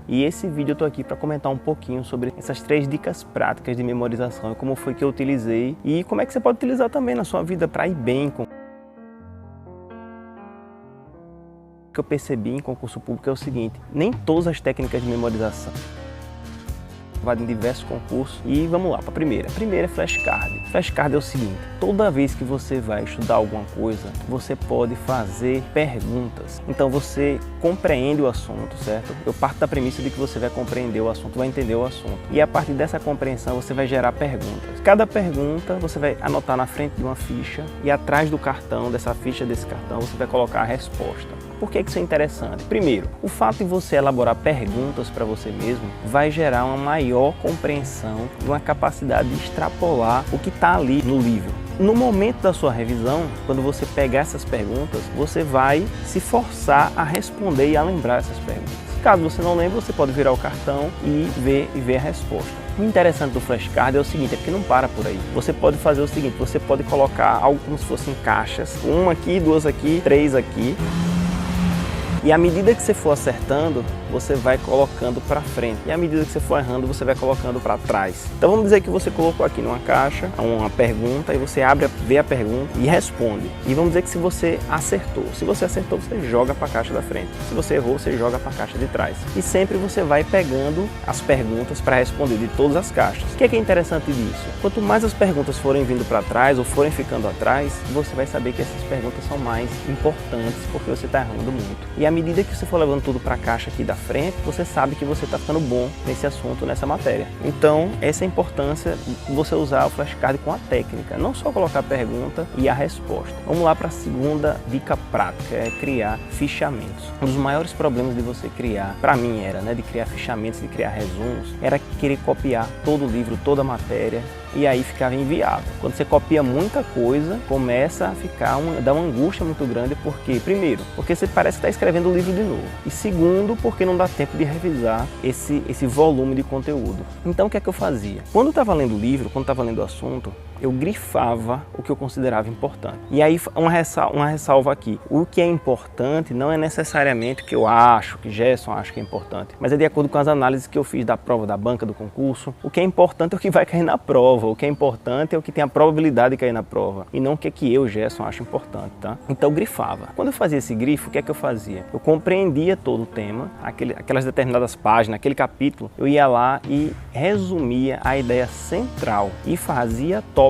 E esse vídeo eu tô aqui para comentar um pouquinho sobre essas 3 dicas práticas de memorização e como foi que eu utilizei e como é que você pode utilizar também na sua vida para ir bem com. O que eu percebi em concurso público é o seguinte: nem todas as técnicas de memorização em diversos concursos. E vamos lá para a primeira. A primeira é flashcard. Flashcard é o seguinte: toda vez que você vai estudar alguma coisa, você pode fazer perguntas. Então você compreende o assunto, certo? Eu parto da premissa de que você vai compreender o assunto, vai entender o assunto. E a partir dessa compreensão você vai gerar perguntas. Cada pergunta você vai anotar na frente de uma ficha e atrás do cartão, dessa ficha desse cartão, você vai colocar a resposta. Por que isso é interessante? Primeiro, o fato de você elaborar perguntas para você mesmo vai gerar uma maior compreensão e uma capacidade de extrapolar o que está ali no livro. No momento da sua revisão, quando você pegar essas perguntas, você vai se forçar a responder e a lembrar essas perguntas. Caso você não lembre, você pode virar o cartão e ver a resposta. O interessante do flashcard é o seguinte, é porque não para por aí. Você pode fazer o seguinte: você pode colocar algo como se fossem caixas, uma aqui, 2 aqui, 3 aqui. E à medida que você for acertando, você vai colocando para frente. E à medida que você for errando, você vai colocando para trás. Então vamos dizer que você colocou aqui numa caixa uma pergunta e você vê a pergunta e responde. E vamos dizer que se você acertou. Se você acertou, você joga para a caixa da frente. Se você errou, você joga para a caixa de trás. E sempre você vai pegando as perguntas para responder de todas as caixas. O que é interessante disso? Quanto mais as perguntas forem vindo para trás ou forem ficando atrás, você vai saber que essas perguntas são mais importantes porque você está errando muito. E à medida que você for levando tudo para a caixa aqui da frente, você sabe que você está ficando bom nesse assunto, nessa matéria. Então, essa é a importância de você usar o flashcard com a técnica, não só colocar a pergunta e a resposta. Vamos lá para a segunda dica prática, é criar fichamentos. Um dos maiores problemas de você criar, para mim era, de criar fichamentos, de criar resumos, era querer copiar todo o livro, toda a matéria, e aí ficava inviável. Quando você copia muita coisa, começa a ficar dá uma angústia muito grande, porque primeiro, porque você parece que está escrevendo o livro de novo, e segundo, porque não dá tempo de revisar esse volume de conteúdo. Então o que é que eu fazia? Quando eu estava lendo o livro, quando estava lendo o assunto, eu grifava o que eu considerava importante. E aí uma ressalva aqui: o que é importante não é necessariamente o que eu acho, que Gerson acha que é importante, mas é de acordo com as análises que eu fiz da prova da banca do concurso. O que é importante é o que vai cair na prova, o que é importante é o que tem a probabilidade de cair na prova, e não o que é que eu, Gerson, acho importante, tá? Então eu grifava. Quando eu fazia esse grifo, o que é que eu fazia? Eu compreendia todo o tema, aquelas determinadas páginas, aquele capítulo, eu ia lá e resumia a ideia central e fazia tópicos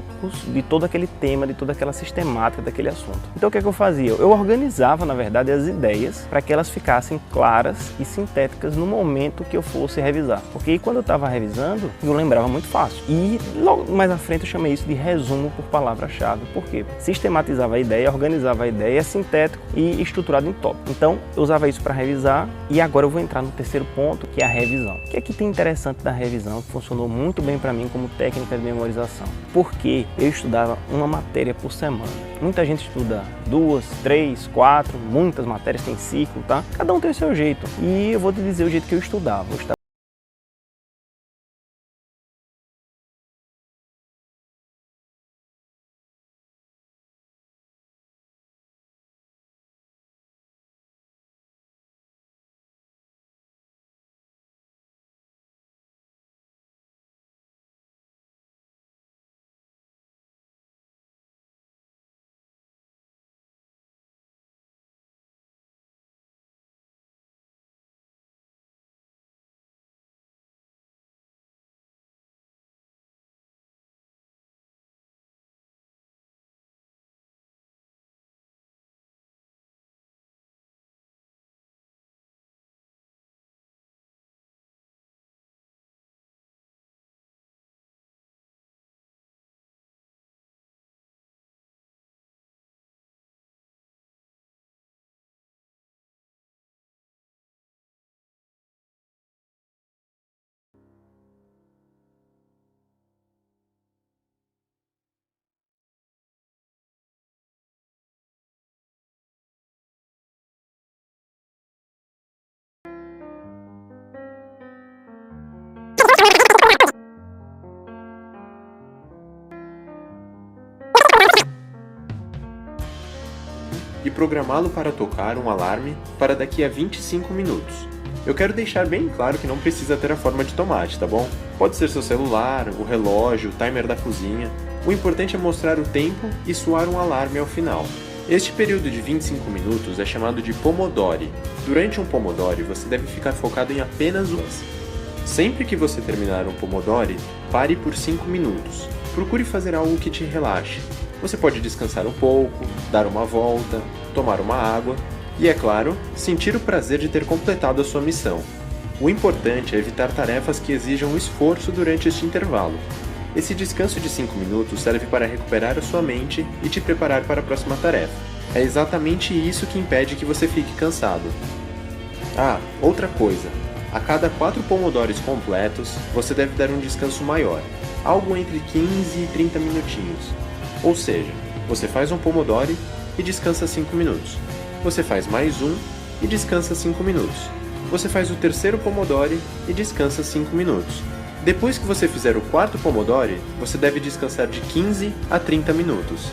de todo aquele tema, de toda aquela sistemática daquele assunto. Então o que é que eu fazia? Eu organizava, na verdade, as ideias para que elas ficassem claras e sintéticas no momento que eu fosse revisar. Porque aí, quando eu estava revisando, eu lembrava muito fácil. E logo mais à frente eu chamei isso de resumo por palavra-chave. Por quê? Sistematizava a ideia, organizava a ideia, é sintético e estruturado em tópico. Então eu usava isso para revisar, e agora eu vou entrar no terceiro ponto, que é a revisão. O que é que tem interessante da revisão, que funcionou muito bem para mim como técnica de memorização? Porque eu estudava uma matéria por semana. Muita gente estuda 2, 3, 4, muitas matérias têm ciclo, tá? Cada um tem o seu jeito. E eu vou te dizer o jeito que eu estudava. E programá-lo para tocar um alarme para daqui a 25 minutos. Eu quero deixar bem claro que não precisa ter a forma de tomate, tá bom? Pode ser seu celular, o relógio, o timer da cozinha. O importante é mostrar o tempo e soar um alarme ao final. Este período de 25 minutos é chamado de Pomodori. Durante um Pomodori, você deve ficar focado em apenas umas. Sempre que você terminar um Pomodori, pare por 5 minutos. Procure fazer algo que te relaxe. Você pode descansar um pouco, dar uma volta, tomar uma água e, é claro, sentir o prazer de ter completado a sua missão. O importante é evitar tarefas que exijam esforço durante este intervalo. Esse descanso de 5 minutos serve para recuperar a sua mente e te preparar para a próxima tarefa. É exatamente isso que impede que você fique cansado. Ah, outra coisa. A cada 4 pomodoros completos, você deve dar um descanso maior, algo entre 15 e 30 minutinhos. Ou seja, você faz um pomodoro e descansa 5 minutos. Você faz mais um e descansa 5 minutos. Você faz o terceiro pomodoro e descansa 5 minutos. Depois que você fizer o quarto pomodoro, você deve descansar de 15 a 30 minutos.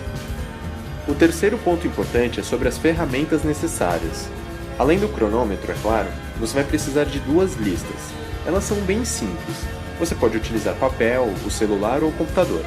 O terceiro ponto importante é sobre as ferramentas necessárias. Além do cronômetro, é claro, você vai precisar de 2 listas. Elas são bem simples. Você pode utilizar papel, o celular ou o computador.